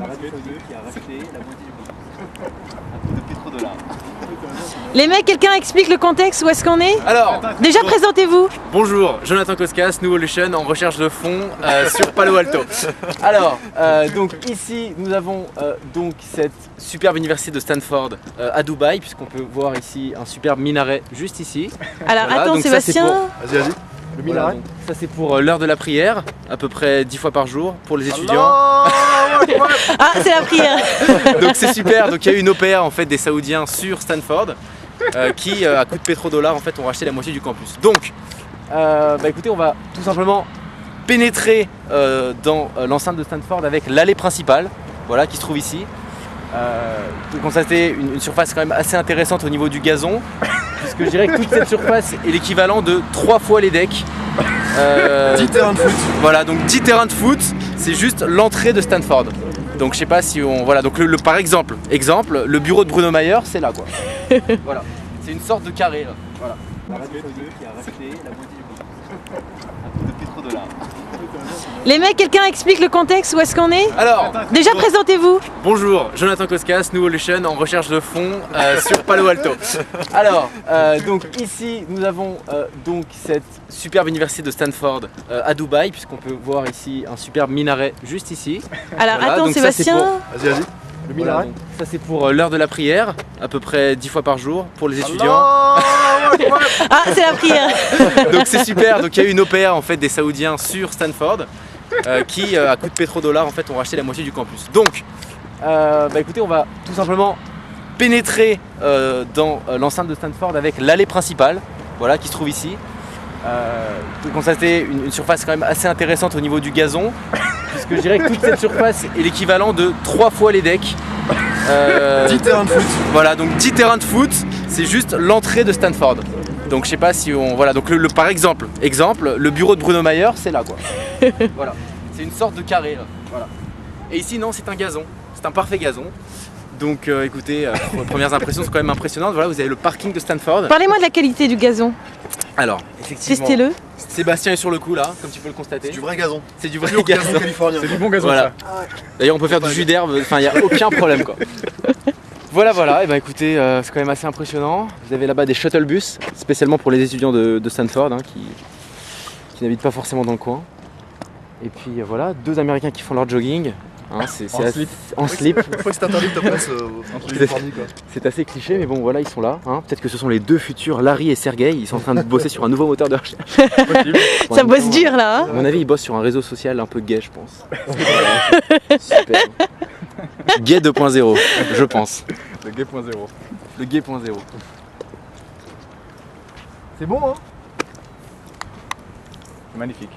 l'Arabie Saoudite qui a racheté la moitié du campus. À coup de pétrodollars. Les mecs, quelqu'un explique le contexte, où est-ce qu'on est? Alors, Déjà présentez-vous. bonjour, Jonathan Koskas, Nuvolution en recherche de fonds sur Palo Alto. Alors, donc ici nous avons donc cette superbe université de Stanford à Dubaï, puisqu'on peut voir ici un superbe minaret juste ici. Alors Voilà, attends donc ça, c'est Sébastien. Vas-y, vas-y. Le Voilà, minaret. donc ça c'est pour l'heure de la prière, à peu près 10 fois par jour pour les étudiants. Ah, c'est la prière. Donc c'est super, donc il y a eu une OPA en fait des Saoudiens sur Stanford qui à coup de pétrodollars en fait ont racheté la moitié du campus. Donc écoutez, on va tout simplement pénétrer dans l'enceinte de Stanford avec l'allée principale, voilà, qui se trouve ici. Vous constatez une surface quand même assez intéressante au niveau du gazon, puisque je dirais que toute cette surface est l'équivalent de 3 fois les decks. 10 terrains de foot. Voilà, donc 10 terrains de foot, c'est juste l'entrée de Stanford. Donc je sais pas si on... Voilà, donc par exemple, le bureau de Bruno Mayer, c'est là quoi. Voilà, c'est une sorte de carré là. Voilà. L'Arabie Saoudite qui a racheté la moitié du campus. À coup de pétrodollars. Les mecs, quelqu'un explique le contexte, où est-ce qu'on est? Alors, Déjà présentez-vous. bonjour, Jonathan Koskas, Nuvolution en recherche de fonds sur Palo Alto. Alors, donc ici nous avons donc cette superbe université de Stanford à Dubaï, puisqu'on peut voir ici un superbe minaret juste ici. Alors Voilà, attends donc ça, c'est Sébastien. Vas-y, vas-y. Le Voilà, minaret. donc ça c'est pour l'heure de la prière, à peu près 10 fois par jour pour les étudiants. Ah, c'est la prière. Donc c'est super, donc il y a eu une OPA en fait des Saoudiens sur Stanford qui à coup de pétrodollars en fait ont racheté la moitié du campus. Donc écoutez, on va tout simplement pénétrer dans l'enceinte de Stanford avec l'allée principale, voilà, qui se trouve ici. Vous constatez une surface quand même assez intéressante au niveau du gazon, puisque je dirais que toute cette surface est l'équivalent de 3 fois les decks. 10 terrains de foot. Voilà, donc 10 terrains de foot, c'est juste l'entrée de Stanford. Donc je sais pas si on... Voilà, donc par exemple, le bureau de Bruno Mayer, c'est là quoi. Voilà, c'est une sorte de carré là. Voilà. Et ici non, c'est un gazon, c'est un parfait gazon. Donc écoutez, premières impressions sont quand même impressionnantes. Voilà, vous avez le parking de Stanford. Parlez-moi de la qualité du gazon. Alors, effectivement, Testez-le. Sébastien est sur le coup là, comme tu peux le constater. C'est du vrai gazon. C'est du vrai Pur gazon. gazon californien. C'est du bon gazon Voilà. D'ailleurs, on peut faire du jus d'herbe, enfin, il n'y a aucun problème quoi. Voilà, et ben écoutez, c'est quand même assez impressionnant. Vous avez là-bas des shuttle bus, spécialement pour les étudiants de Stanford qui n'habitent pas forcément dans le coin. Et puis voilà, 2 Américains qui font leur jogging. Hein, en slip. Une fois que c'est interdit de ta place en Californie quoi. C'est assez cliché, mais bon voilà, ils sont là. Hein. Peut-être que ce sont les 2 futurs Larry et Sergey. Ils sont en train de bosser sur un nouveau moteur de recherche. Bon, Ça bosse dur là. Hein. À mon avis, ils bossent sur un réseau social un peu gay, je pense. Super. Gay 2.0, je pense. Le gay.0. Le gay.0. C'est bon hein. Magnifique.